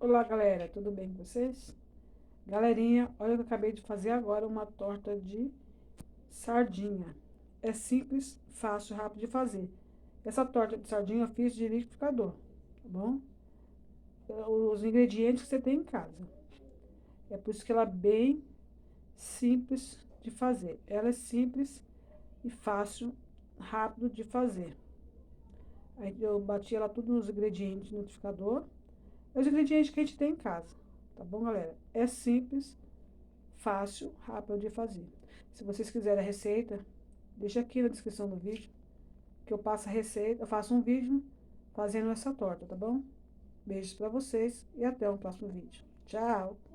Olá, galera, tudo bem com vocês? Galerinha, olha o que eu acabei de fazer agora, uma torta de sardinha. É simples, fácil, rápido de fazer. Essa torta de sardinha eu fiz de liquidificador, tá bom? Os ingredientes que você tem em casa. É por isso que ela é bem simples de fazer. Ela é simples e fácil, rápido de fazer. Aí eu bati ela tudo nos ingredientes no liquidificador. É os ingredientes que a gente tem em casa, tá bom, galera? É simples, fácil, rápido de fazer. Se vocês quiserem a receita, deixa aqui na descrição do vídeo, que eu passo a receita, eu faço um vídeo fazendo essa torta, tá bom? Beijos pra vocês e até o próximo vídeo. Tchau!